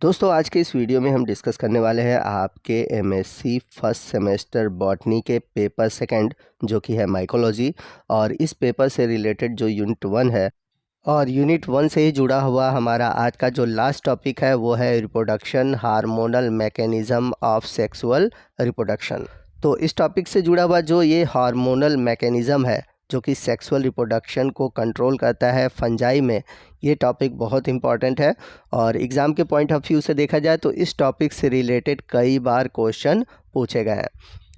दोस्तों आज के इस वीडियो में हम डिस्कस करने वाले हैं आपके एमएससी फर्स्ट सेमेस्टर बॉटनी के पेपर सेकंड जो कि है माइकोलॉजी। और इस पेपर से रिलेटेड जो यूनिट 1 है और यूनिट 1 से ही जुड़ा हुआ हमारा आज का जो लास्ट टॉपिक है वो है reproduction hormonal mechanism of sexual reproduction. तो इस टॉपिक से जुड़ा हुआ जो ये हार्मोनल मैकेनिज़्म है जो कि सेक्सुअल रिप्रोडक्शन को कंट्रोल करता है फंजाई में, ये टॉपिक बहुत इंपॉर्टेंट है। और एग्ज़ाम के पॉइंट ऑफ व्यू से देखा जाए तो इस टॉपिक से रिलेटेड कई बार क्वेश्चन पूछे गए हैं।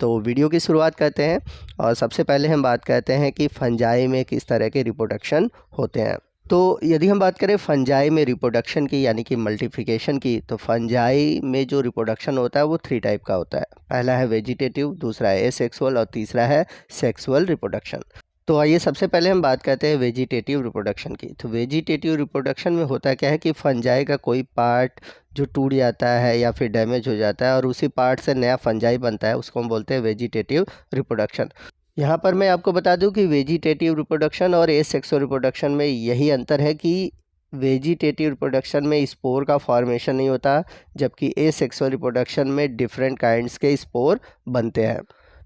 तो वीडियो की शुरुआत करते हैं और सबसे पहले हम बात करते हैं कि फंजाई में किस तरह के रिप्रोडक्शन होते हैं। तो यदि हम बात करें फंजाई में रिप्रोडक्शन की यानी कि मल्टीप्लिकेशन की, तो फंजाई में जो रिप्रोडक्शन होता है वो 3 टाइप का होता है। पहला है वेजिटेटिव, दूसरा है एसेक्सुअल और तीसरा है सेक्सुअल रिप्रोडक्शन। तो आइए सबसे पहले हम बात करते हैं वेजिटेटिव रिप्रोडक्शन की। तो वेजिटेटिव रिप्रोडक्शन में होता क्या है कि फंजाई का कोई पार्ट जो टूट जाता है या फिर डैमेज हो जाता है और उसी पार्ट से नया फंजाई बनता है, उसको हम बोलते हैं वेजिटेटिव रिप्रोडक्शन। यहाँ पर मैं आपको बता दूं कि वेजिटेटिव रिप्रोडक्शन और एसेक्सुअल रिप्रोडक्शन में यही अंतर है कि वेजिटेटिव रिप्रोडक्शन में स्पोर का फॉर्मेशन नहीं होता, जबकि एसेक्सुअल रिप्रोडक्शन में डिफरेंट काइंड्स के स्पोर बनते हैं।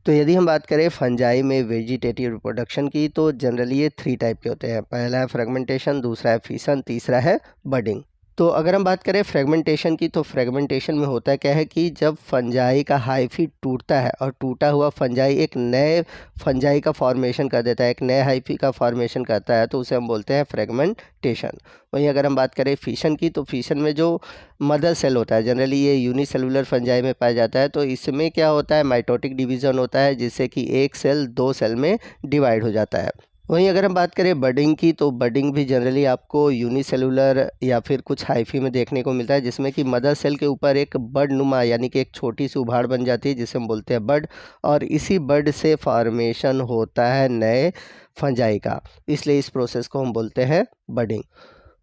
तो यदि हम बात करें फंजाई में वेजिटेटिव रिप्रोडक्शन की, तो जनरली ये 3 टाइप के होते हैं। पहला है फ्रेगमेंटेशन, दूसरा है फिशन, तीसरा है बडिंग। तो अगर हम बात करें फ्रेगमेंटेशन की, तो फ्रेगमेंटेशन में होता क्या है कि जब फंजाई का हाइफी टूटता है और टूटा हुआ फंजाई एक नए फंजाई का फॉर्मेशन कर देता है, एक नए हाइफी का फॉर्मेशन करता है, तो उसे हम बोलते हैं फ्रेगमेंटेशन। वहीं अगर हम बात करें फिशन की, तो फिशन में जो मदर सेल होता है, जनरली ये यूनिसेलुलर फंजाई में पाया जाता है, तो इसमें क्या होता है माइटोटिक डिवीज़न होता है, जिससे कि एक सेल 2 सेल में डिवाइड हो जाता है। वहीं अगर हम बात करें बडिंग की, तो बडिंग भी जनरली आपको यूनिसेलुलर या फिर कुछ हाइफी में देखने को मिलता है, जिसमें कि मदर सेल के ऊपर एक बड नुमा यानी कि एक छोटी सी उभाड़ बन जाती है, जिसे हम बोलते हैं बड। और इसी बड से फॉर्मेशन होता है नए फंजाई का, इसलिए इस प्रोसेस को हम बोलते हैं बडिंग।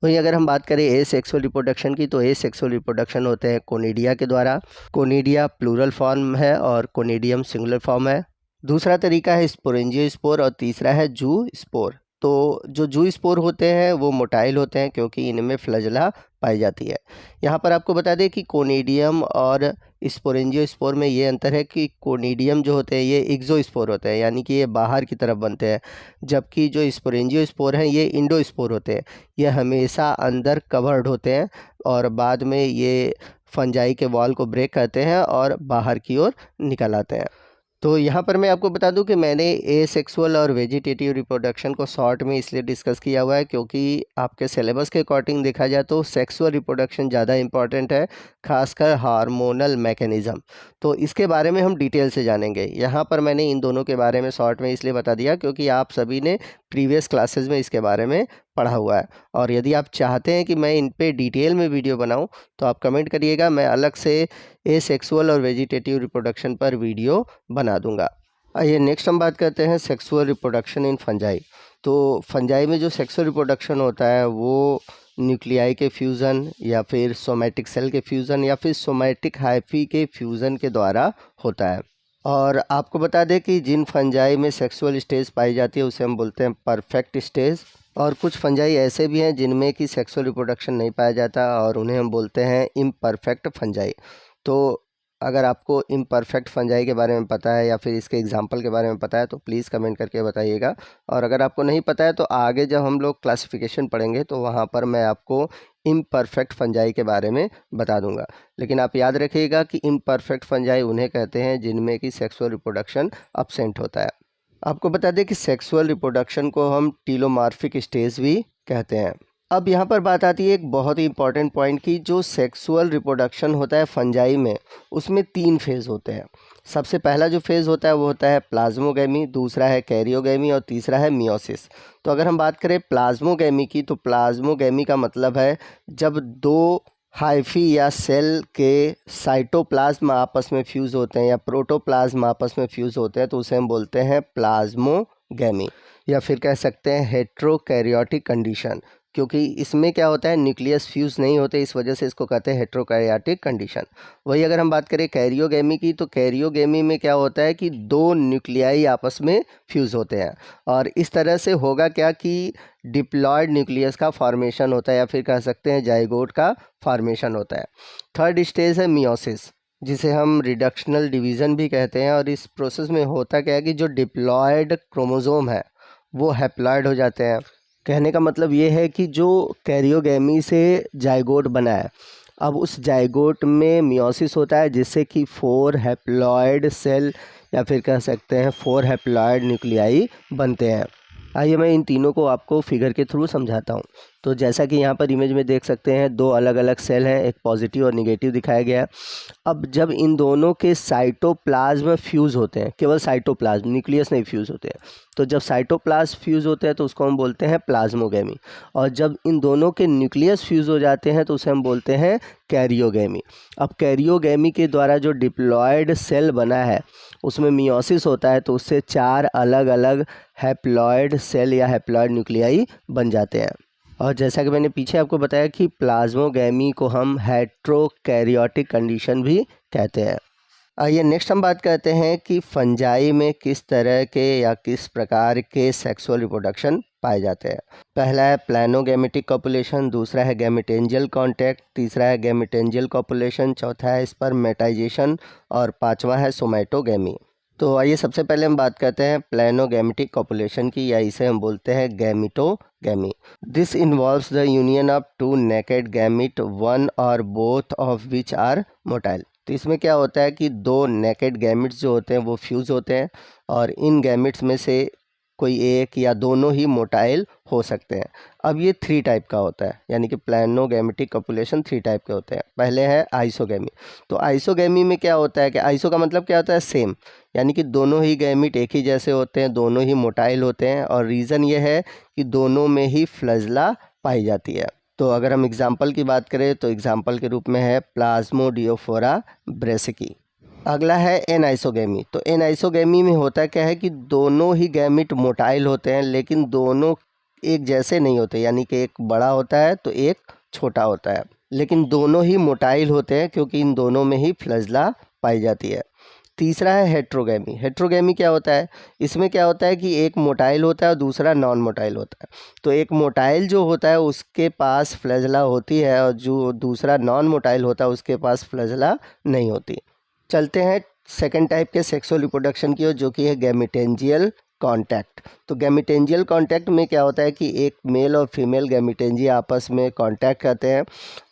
वहीं अगर हम बात करें एसेक्सुअल रिप्रोडक्शन की, तो एसेक्सुअल रिप्रोडक्शन होते हैं कोनिडिया के द्वारा। कोनिडिया प्लूरल फॉर्म है और कोनिडियम सिंगुलर फॉर्म है। दूसरा तरीका है स्पोरेंजियो स्पोर और तीसरा है जू स्पोर। तो जो जू स्पोर होते हैं वो मोटाइल होते हैं क्योंकि इनमें फ्लैजेला पाई जाती है। यहाँ पर आपको बता दें कि कोनिडियम और स्पोरेंजियो स्पोर में ये अंतर है कि कोनिडियम जो होते हैं ये एक्सो स्पोर होते हैं, यानी कि ये बाहर की तरफ बनते हैं, जबकि जो स्पोरेंजियो स्पोर हैं ये इंडो स्पोर होते हैं। ये हमेशा अंदर कवर्ड होते हैं और बाद में ये फंजाई के वॉल को ब्रेक करते हैं और बाहर की ओर निकल आते हैं। तो यहाँ पर मैं आपको बता दूं कि मैंने एसेक्सुअल और वेजिटेटिव रिप्रोडक्शन को शॉर्ट में इसलिए डिस्कस किया हुआ है क्योंकि आपके सिलेबस के अकॉर्डिंग देखा जाए तो सेक्सुअल रिप्रोडक्शन ज़्यादा इंपॉर्टेंट है, खासकर हार्मोनल मैकेनिज़्म। तो इसके बारे में हम डिटेल से जानेंगे। यहाँ पर मैंने इन दोनों के बारे में शॉर्ट में इसलिए बता दिया क्योंकि आप सभी ने प्रीवियस क्लासेस में इसके बारे में पढ़ा हुआ है। और यदि आप चाहते हैं कि मैं इन पे डिटेल में वीडियो बनाऊं तो आप कमेंट करिएगा, मैं अलग से एसेक्सुअल और वेजिटेटिव रिप्रोडक्शन पर वीडियो बना दूंगा। आइए नेक्स्ट हम बात करते हैं सेक्सुअल रिप्रोडक्शन इन फंजाई। तो फंजाई में जो सेक्सुअल रिप्रोडक्शन होता है वो न्यूक्लियाई के फ्यूज़न या फिर सोमैटिक सेल के फ्यूज़न या फिर सोमैटिक हाइफी के फ्यूज़न के द्वारा होता है। और आपको बता दें कि जिन फंजाई में सेक्सुअल स्टेज पाई जाती है उसे हम बोलते हैं परफेक्ट स्टेज, और कुछ फंजाई ऐसे भी हैं जिनमें कि सेक्सुअल रिप्रोडक्शन नहीं पाया जाता और उन्हें हम बोलते हैं इम्परफेक्ट फंजाई। तो अगर आपको इम्परफेक्ट फंजाई के बारे में पता है या फिर इसके एग्जाम्पल के बारे में पता है तो प्लीज़ कमेंट करके बताइएगा। और अगर आपको नहीं पता है तो आगे जब हम लोग क्लासिफिकेशन पढ़ेंगे तो वहाँ पर मैं आपको इम्परफेक्ट फंजाई के बारे में बता दूंगा। लेकिन आप याद रखिएगा कि इम्परफेक्ट फंजाई उन्हें कहते हैं जिनमें कि सेक्सुअल रिप्रोडक्शन अब्सेंट होता है। आपको बता दें कि सेक्सुअल रिप्रोडक्शन को हम टीलोमार्फिक स्टेज भी कहते हैं। अब यहाँ पर बात आती है एक बहुत ही इंपॉर्टेंट पॉइंट की, जो सेक्सुअल रिप्रोडक्शन होता है फंजाई में उसमें 3 फेज़ होते हैं। सबसे पहला जो फेज़ होता है वो होता है प्लाज्मोगैमी, दूसरा है कैरियोगैमी और तीसरा है मियोसिस। तो अगर हम बात करें प्लाज्मोगैमी की, तो प्लाज्मोगैमी का मतलब है जब 2 हाइफी या सेल के साइटोप्लाज्म आपस में फ्यूज़ होते हैं या प्रोटोप्लाज्म आपस में फ्यूज़ होते हैं तो उसे हम बोलते हैं प्लाज्मोगैमी, या फिर कह सकते हैं हेट्रोकैरियोटिक कंडीशन। क्योंकि इसमें क्या होता है, न्यूक्लियस फ्यूज़ नहीं होते, इस वजह से इसको कहते हैं हेट्रोकैरियोटिक कंडीशन। वही अगर हम बात करें कैरियोगेमी की, तो कैरियोगेमी में क्या होता है कि दो न्यूक्लियाई आपस में फ्यूज़ होते हैं, और इस तरह से होगा क्या कि डिप्लॉयड न्यूक्लियस का फॉर्मेशन होता है, या फिर कह सकते हैं जाइगोट का फॉर्मेशन होता है। थर्ड स्टेज है मियोसिस, जिसे हम रिडक्शनल डिवीज़न भी कहते हैं। और इस प्रोसेस में होता क्या है कि जो डिप्लॉयड क्रोमोसोम है वो हैप्लॉयड हो जाते हैं। कहने का मतलब ये है कि जो कैरियोगेमी से जाइगोट बना है, अब उस जाइगोट में मियोसिस होता है, जिससे कि 4 हैप्लॉयड सेल या फिर कह सकते हैं 4 हैप्लॉयड न्यूक्लियाई बनते हैं। आइए मैं इन तीनों को आपको फिगर के थ्रू समझाता हूँ। तो जैसा कि यहाँ पर इमेज में देख सकते हैं, दो अलग अलग सेल हैं, एक पॉजिटिव और निगेटिव दिखाया गया है। अब जब इन दोनों के साइटोप्लाज्म फ्यूज़ होते हैं, केवल साइटोप्लाज्म, न्यूक्लियस नहीं फ्यूज़ होते हैं, तो जब साइटोप्लाज्म फ्यूज़ होते हैं तो उसको हम बोलते हैं प्लाज्मोगेमी। और जब इन दोनों के न्यूक्लियस फ्यूज़ हो जाते हैं तो उसे हम बोलते हैं कैरियोगेमी। अब कैरियोगेमी के द्वारा जो डिप्लॉयड सेल बना है उसमें मियोसिस होता है, तो उससे 4 अलग अलग हैप्लॉयड सेल या हैप्लॉयड न्यूक्लियाई बन जाते हैं। और जैसा कि मैंने पीछे आपको बताया कि प्लाज्मोगेमी को हम हेट्रोकैरियोटिक कंडीशन भी कहते हैं। आइए नेक्स्ट हम बात करते हैं कि फंजाई में किस तरह के या किस प्रकार के सेक्सुअल रिप्रोडक्शन पाए जाते हैं। पहला है प्लानोगैमेटिक कॉपुलेशन, दूसरा है गैमेटेंजियल कॉन्टैक्ट, तीसरा है गैमेटेंजियल कॉपुलेशन, चौथा है स्पर्मेटाइजेशन और पांचवा है सोमैटोगेमी। तो आइए सबसे पहले हम बात करते हैं प्लानोगैमेटिक कॉपुलेशन की, या इसे हम बोलते हैं gametogamy. This involves the union of 2 naked gamete, one और both of which are motile. तो इसमें क्या होता है कि 2 नेकेड गैमिट्स जो होते हैं वो फ्यूज़ होते हैं, और इन गैमिट्स में से कोई एक या दोनों ही मोटाइल हो सकते हैं। अब ये 3 टाइप का होता है, यानी कि प्लानोगैमेटिक कॉपुलेशन 3 टाइप के होते हैं। पहले है आइसोगेमी। तो आइसोगेमी में क्या होता है कि आइसो का मतलब क्या होता है, सेम, यानी कि दोनों ही गैमिट एक ही जैसे होते हैं, दोनों ही मोटाइल होते हैं, और रीज़न ये है कि दोनों में ही फ्लैजेला पाई जाती है। तो अगर हम एग्जाम्पल की बात करें तो एग्जाम्पल के रूप में है प्लाज्मोडियोफोरा ब्रेसिकी। अगला है एनाइसोगेमी। तो एनाइसोगेमी में होता क्या है कि दोनों ही गैमिट मोटाइल होते हैं, लेकिन दोनों एक जैसे नहीं होते, यानी कि एक बड़ा होता है तो एक छोटा होता है, लेकिन दोनों ही मोटाइल होते हैं क्योंकि इन दोनों में ही फ्लैजेला पाई जाती है। तीसरा है हेट्रोगेमी। हेट्रोगेमी क्या होता है, इसमें क्या होता है कि एक मोटाइल होता है और दूसरा नॉन मोटाइल होता है। तो एक मोटाइल जो होता है उसके पास फ्लैजेला होती है, और जो दूसरा नॉन मोटाइल होता है उसके पास फ्लैजेला नहीं होती। चलते हैं सेकंड टाइप के सेक्सुअल रिप्रोडक्शन की ओर, जो कि है गैमेटेंजियल कॉन्टैक्ट। तो गैमेटेंजियल कॉन्टैक्ट में क्या होता है कि एक मेल और फीमेल गैमेटेंजिया आपस में कॉन्टैक्ट करते हैं,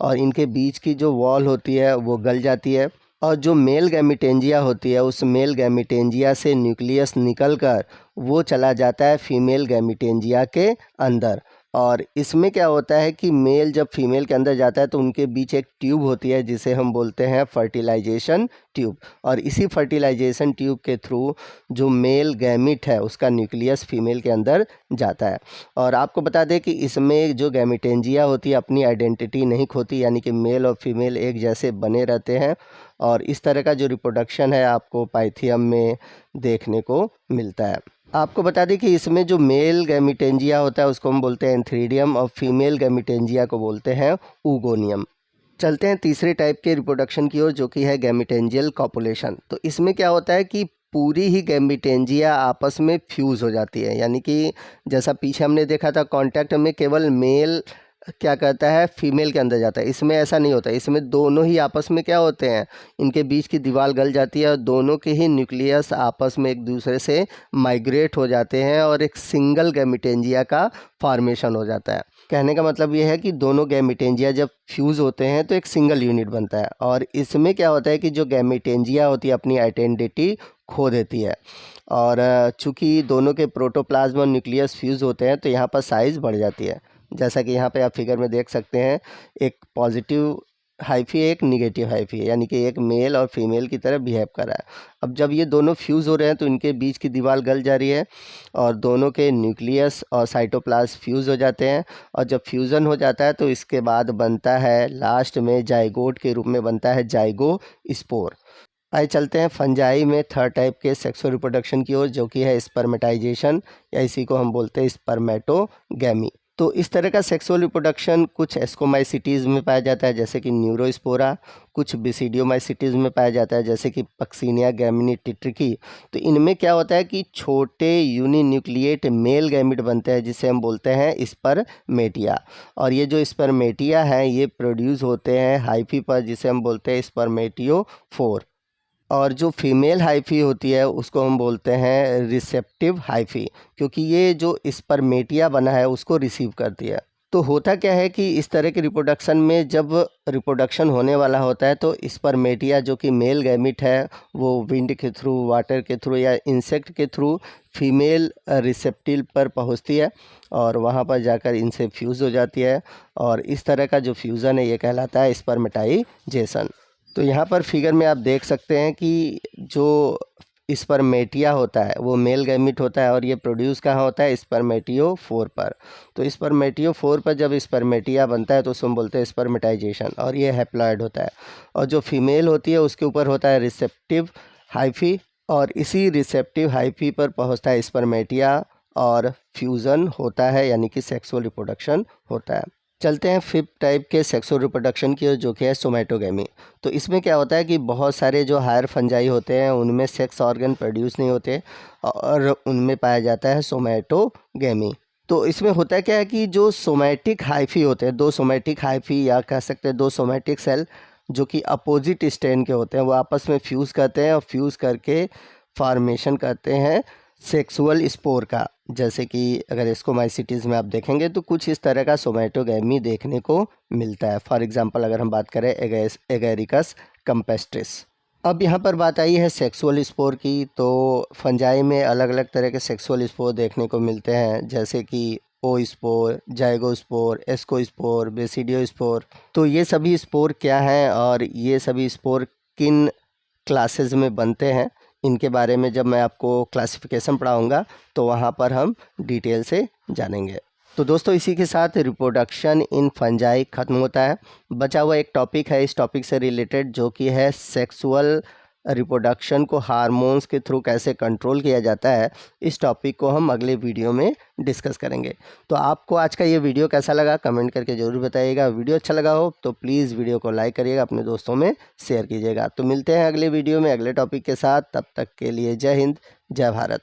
और इनके बीच की जो वॉल होती है वो गल जाती है, और जो मेल गैमेटेंजिया होती है उस मेल गैमेटेंजिया से न्यूक्लियस निकलकर वो चला जाता है फीमेल गैमेटेंजिया के अंदर। और इसमें क्या होता है कि मेल जब फीमेल के अंदर जाता है तो उनके बीच एक ट्यूब होती है जिसे हम बोलते हैं फर्टिलाइजेशन ट्यूब, और इसी फर्टिलाइजेशन ट्यूब के थ्रू जो मेल गैमिट है उसका न्यूक्लियस फीमेल के अंदर जाता है। और आपको बता दें कि इसमें जो गैमेटेंजिया होती है अपनी आइडेंटिटी नहीं खोती, यानी कि मेल और फीमेल एक जैसे बने रहते हैं, और इस तरह का जो रिप्रोडक्शन है आपको पाइथियम में देखने को मिलता है। आपको बता दें कि इसमें जो मेल गैमेटेंजिया होता है उसको हम बोलते हैं एंथ्रीडियम, और फीमेल गैमेटेंजिया को बोलते हैं ऊगोनियम। चलते हैं तीसरे टाइप के रिप्रोडक्शन की ओर, जो कि है गैमेटेंजियल कॉपुलेशन। तो इसमें क्या होता है कि पूरी ही गैमेटेंजिया आपस में फ्यूज़ हो जाती है, यानी कि जैसा पीछे हमने देखा था कॉन्टैक्ट में केवल मेल क्या करता है, फीमेल के अंदर जाता है। इसमें ऐसा नहीं होता, इसमें दोनों ही आपस में क्या होते हैं, इनके बीच की दीवार गल जाती है और दोनों के ही न्यूक्लियस आपस में एक दूसरे से माइग्रेट हो जाते हैं, और एक सिंगल गैमेटेंजिया का फॉर्मेशन हो जाता है। कहने का मतलब ये है कि दोनों गैमेटेंजिया जब फ्यूज़ होते हैं तो एक सिंगल यूनिट बनता है, और इसमें क्या होता है कि जो गैमेटेंजिया होती है अपनी आइडेंटिटी खो देती है, और चूँकि दोनों के प्रोटोप्लाज्म और न्यूक्लियस फ्यूज़ होते हैं तो यहाँ पर साइज़ बढ़ जाती है। जैसा कि यहाँ पे आप फिगर में देख सकते हैं, एक पॉजिटिव हाइफी है, एक निगेटिव हाइफी है, यानी कि एक मेल और फीमेल की तरह बिहेव कर रहा है। अब जब ये दोनों फ्यूज़ हो रहे हैं तो इनके बीच की दीवार गल जा रही है, और दोनों के न्यूक्लियस और साइटोप्लाज्म फ्यूज़ हो जाते हैं, और जब फ्यूज़न हो जाता है तो इसके बाद बनता है लास्ट में जाइगोट के रूप में बनता है जाइगो स्पोर। आइए चलते हैं फंजाई में थर्ड टाइप के सेक्सुअल रिप्रोडक्शन की ओर, जो कि है स्पर्मेटाइजेशन, या इसी को हम बोलते हैं स्पर्मेटोगैमी। तो इस तरह का सेक्सुअल रिप्रोडक्शन कुछ एस्कोमाइसिटीज़ में पाया जाता है जैसे कि न्यूरोस्पोरा, कुछ बेसिडियोमाइसिटीज़ में पाया जाता है जैसे कि पक्सिनिया गैमिनी टिट्रिकी। तो इनमें क्या होता है कि छोटे यूनिन्यूक्लिएट मेल गैमिट बनते हैं जिसे हम बोलते हैं स्पर्मेटिया। और ये जो स्पर्मेटिया हैं ये प्रोड्यूस होते हैं हाइफी पर जिसे हम बोलते हैं स्पर्मेटियोफोर। और जो फीमेल हाइफी होती है उसको हम बोलते हैं रिसेप्टिव हाइफी, क्योंकि ये जो स्पर्मेटिया बना है उसको रिसीव करती है। तो होता क्या है कि इस तरह के रिप्रोडक्शन में जब रिप्रोडक्शन होने वाला होता है तो स्पर्मेटिया जो कि मेल गैमिट है वो विंड के थ्रू, वाटर के थ्रू या इंसेक्ट के थ्रू फीमेल रिसेप्टिव पर पहुंचती है और वहां पर जाकर इनसे फ्यूज़ हो जाती है। और इस तरह का जो फ्यूज़न है ये कहलाता है स्पर्मेटाइजेशन। तो यहाँ पर फिगर में आप देख सकते हैं कि जो स्पर्मेटिया होता है वो मेल गैमिट होता है और ये प्रोड्यूस कहाँ होता है, स्पर्मेटियोफोर पर। तो स्पर्मेटियोफोर पर जब स्पर्मेटिया बनता है तो उसको हम बोलते हैं स्पर्मेटाइजेशन और ये हैप्लॉइड होता है। और जो फीमेल होती है उसके ऊपर होता है रिसेप्टिव हाइफी और इसी रिसेप्टिव हाइफी पर पहुँचता है स्पर्मेटिया और फ्यूज़न होता है यानी कि सेक्सुअल रिप्रोडक्शन होता है। चलते हैं फिफ्थ टाइप के सेक्सुअल रिप्रोडक्शन की जो कि है सोमैटोगेमी। तो इसमें क्या होता है कि बहुत सारे जो हायर फंजाई होते हैं उनमें सेक्स ऑर्गन प्रोड्यूस नहीं होते और उनमें पाया जाता है सोमैटोगेमी। तो इसमें होता क्या है कि जो सोमैटिक हाइफी होते हैं, दो सोमैटिक हाइफी या कह सकते हैं दो सोमैटिक सेल जो कि अपोजिट स्ट्रैंड के होते हैं वो आपस में फ्यूज़ करते हैं और फ्यूज़ करके फॉर्मेशन करते हैं सेक्सुअल स्पोर का। जैसे कि अगर एस्कोमाइसिटीज़ में आप देखेंगे तो कुछ इस तरह का सोमैटोगेमी देखने को मिलता है। फॉर एग्जांपल अगर हम बात करें एगेरिकस कंपेस्ट्रिस। अब यहाँ पर बात आई है सेक्सुअल स्पोर की। तो फंजाई में अलग अलग तरह के सेक्सुअल स्पोर देखने को मिलते हैं जैसे कि ओ स्पोर, जाइगोस्पोर, एस्कोस्पोर, बेसिडियोस्पोर। तो ये सभी स्पोर क्या हैं और ये सभी स्पोर किन क्लासेस में बनते हैं इनके बारे में जब मैं आपको क्लासिफिकेशन पढ़ाऊँगा तो वहाँ पर हम डिटेल से जानेंगे। तो दोस्तों इसी के साथ रिप्रोडक्शन इन फंजाई ख़त्म होता है। बचा हुआ एक टॉपिक है इस टॉपिक से रिलेटेड जो कि है सेक्सुअल रिप्रोडक्शन को हार्मोन्स के थ्रू कैसे कंट्रोल किया जाता है। इस टॉपिक को हम अगले वीडियो में डिस्कस करेंगे। तो आपको आज का ये वीडियो कैसा लगा कमेंट करके ज़रूर बताइएगा। वीडियो अच्छा लगा हो तो प्लीज़ वीडियो को लाइक करिएगा, अपने दोस्तों में शेयर कीजिएगा। तो मिलते हैं अगले वीडियो में अगले टॉपिक के साथ। तब तक के लिए जय हिंद, जय भारत।